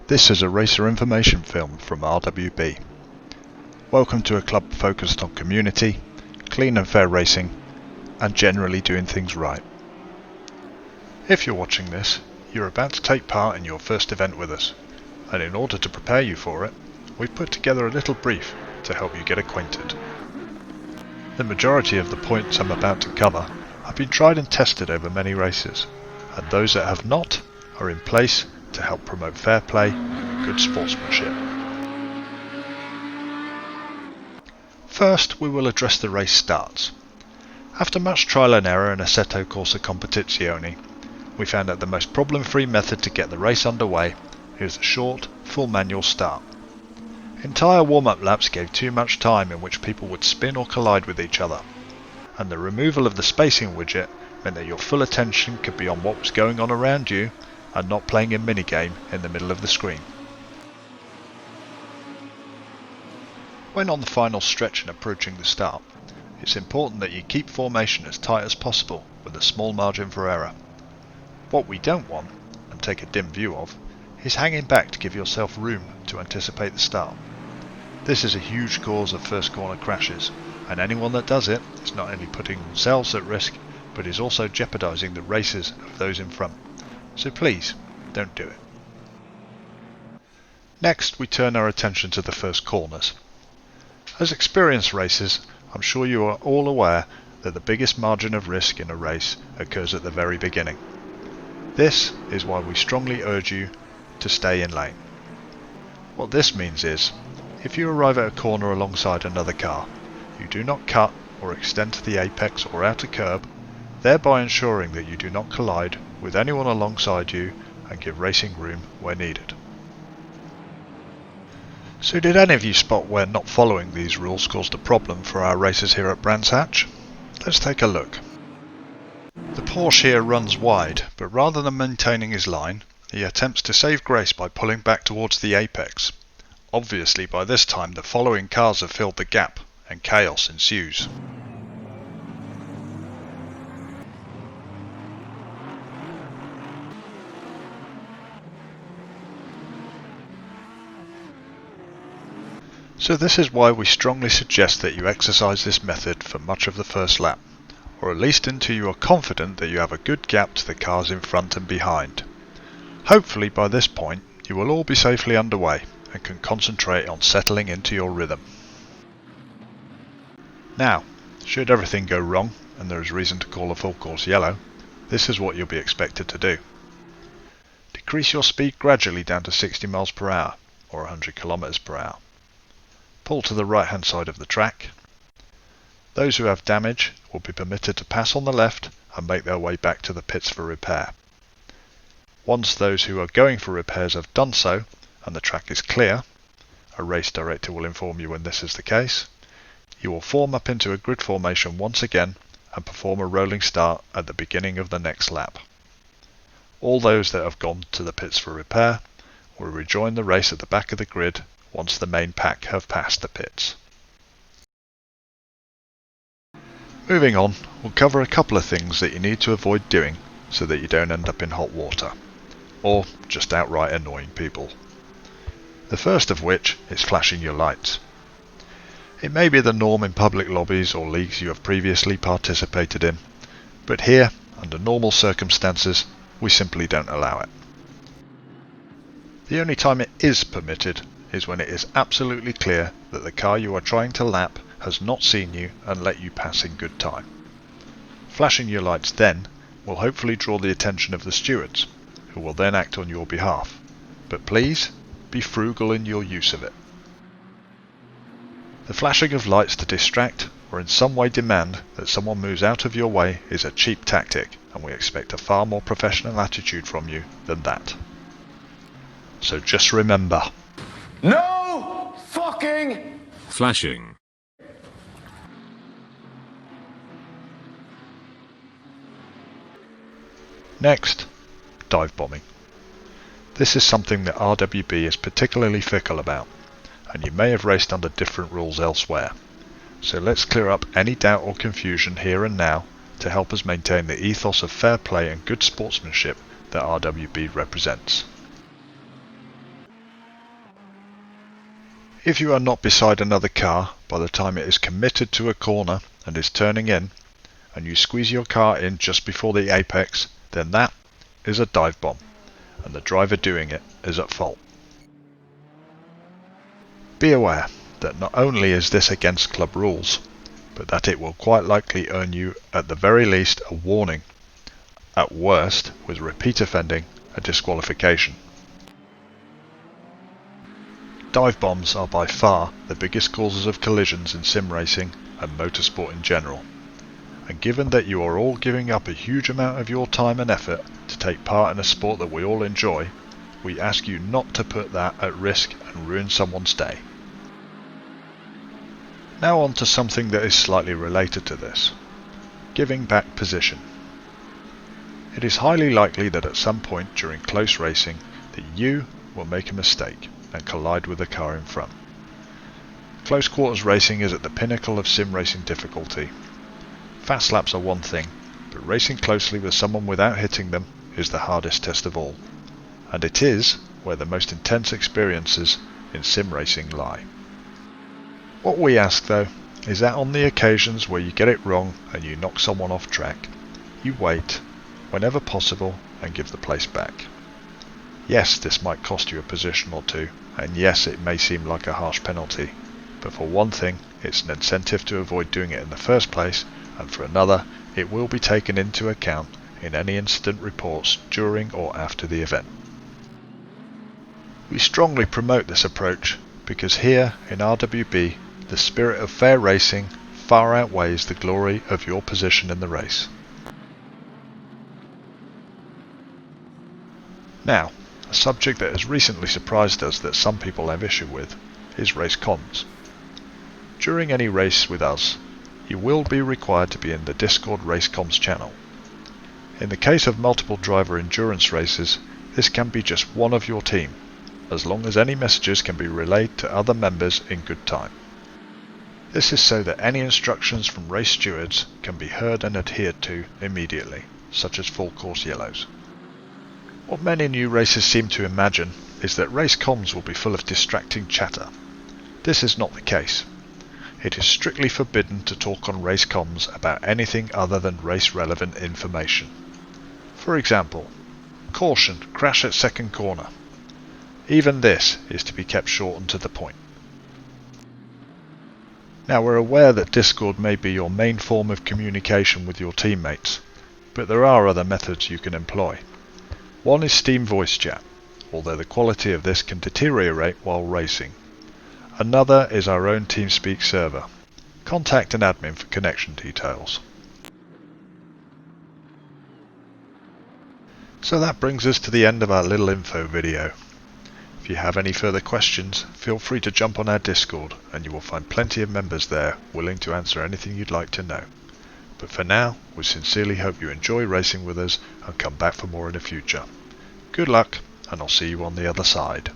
This is a racer information film from RWB. Welcome to a club focused on community, clean and fair racing, and generally doing things right. If you're watching this, you're about to take part in your first event with us, and in order to prepare you for it, we've put together a little brief to help you get acquainted. The majority of the points I'm about to cover have been tried and tested over many races, and those that have not are in place to help promote fair play and good sportsmanship. First, we will address the race starts. After much trial and error in Assetto Corsa Competizione, we found that the most problem-free method to get the race underway is the short, full manual start. Entire warm-up laps gave too much time in which people would spin or collide with each other, and the removal of the spacing widget meant that your full attention could be on what was going on around you and not playing a minigame in the middle of the screen. When on the final stretch and approaching the start, it's important that you keep formation as tight as possible with a small margin for error. What we don't want, and take a dim view of, is hanging back to give yourself room to anticipate the start. This is a huge cause of first corner crashes, and anyone that does it is not only putting themselves at risk, but is also jeopardising the races of those in front. So please, don't do it. Next, we turn our attention to the first corners. As experienced racers, I'm sure you are all aware that the biggest margin of risk in a race occurs at the very beginning. This is why we strongly urge you to stay in lane. What this means is, if you arrive at a corner alongside another car, you do not cut or extend to the apex or outer curb, thereby ensuring that you do not collide with anyone alongside you and give racing room where needed. So did any of you spot where not following these rules caused a problem for our racers here at Brands Hatch? Let's take a look. The Porsche here runs wide, but rather than maintaining his line, he attempts to save grace by pulling back towards the apex. Obviously by this time the following cars have filled the gap and chaos ensues. So this is why we strongly suggest that you exercise this method for much of the first lap, or at least until you are confident that you have a good gap to the cars in front and behind. Hopefully by this point you will all be safely underway and can concentrate on settling into your rhythm. Now, should everything go wrong and there is reason to call a full course yellow, this is what you'll be expected to do. Decrease your speed gradually down to 60 miles per hour or 100 kilometers per hour. Pull to the right hand side of the track. Those who have damage will be permitted to pass on the left and make their way back to the pits for repair. Once those who are going for repairs have done so and the track is clear, a race director will inform you when this is the case, you will form up into a grid formation once again and perform a rolling start at the beginning of the next lap. All those that have gone to the pits for repair will rejoin the race at the back of the grid once the main pack have passed the pits. Moving on, we'll cover a couple of things that you need to avoid doing so that you don't end up in hot water, or just outright annoying people. The first of which is flashing your lights. It may be the norm in public lobbies or leagues you have previously participated in, but here, under normal circumstances, we simply don't allow it. The only time it is permitted is when it is absolutely clear that the car you are trying to lap has not seen you and let you pass in good time. Flashing your lights then will hopefully draw the attention of the stewards, who will then act on your behalf, but please be frugal in your use of it. The flashing of lights to distract or in some way demand that someone moves out of your way is a cheap tactic, and we expect a far more professional attitude from you than that. So just remember, no fucking flashing. Next, dive bombing. This is something that RWB is particularly fickle about, and you may have raced under different rules elsewhere. So let's clear up any doubt or confusion here and now to help us maintain the ethos of fair play and good sportsmanship that RWB represents. If you are not beside another car by the time it is committed to a corner and is turning in, and you squeeze your car in just before the apex, then that is a dive bomb, and the driver doing it is at fault. Be aware that not only is this against club rules, but that it will quite likely earn you at the very least a warning, at worst, with repeat offending, a disqualification. Dive bombs are by far the biggest causes of collisions in sim racing and motorsport in general, and given that you are all giving up a huge amount of your time and effort to take part in a sport that we all enjoy, we ask you not to put that at risk and ruin someone's day. Now on to something that is slightly related to this: giving back position. It is highly likely that at some point during close racing that you will make a mistake and collide with the car in front. Close quarters racing is at the pinnacle of sim racing difficulty. Fast laps are one thing, but racing closely with someone without hitting them is the hardest test of all, and it is where the most intense experiences in sim racing lie. What we ask though is that on the occasions where you get it wrong and you knock someone off track, you wait, whenever possible, and give the place back. Yes, this might cost you a position or two, and yes, it may seem like a harsh penalty, but for one thing, it's an incentive to avoid doing it in the first place, and for another, it will be taken into account in any incident reports during or after the event. We strongly promote this approach because here in RWB, the spirit of fair racing far outweighs the glory of your position in the race. Now, a subject that has recently surprised us that some people have issue with is race comms. During any race with us, you will be required to be in the Discord race comms channel. In the case of multiple driver endurance races, this can be just one of your team, as long as any messages can be relayed to other members in good time. This is so that any instructions from race stewards can be heard and adhered to immediately, such as full course yellows. What many new racers seem to imagine is that race comms will be full of distracting chatter. This is not the case. It is strictly forbidden to talk on race comms about anything other than race relevant information. For example, caution, crash at second corner. Even this is to be kept short and to the point. Now we're aware that Discord may be your main form of communication with your teammates, but there are other methods you can employ. One is Steam voice chat, although the quality of this can deteriorate while racing. Another is our own TeamSpeak server. Contact an admin for connection details. So that brings us to the end of our little info video. If you have any further questions, feel free to jump on our Discord and you will find plenty of members there willing to answer anything you'd like to know. But for now, we sincerely hope you enjoy racing with us and come back for more in the future. Good luck, and I'll see you on the other side.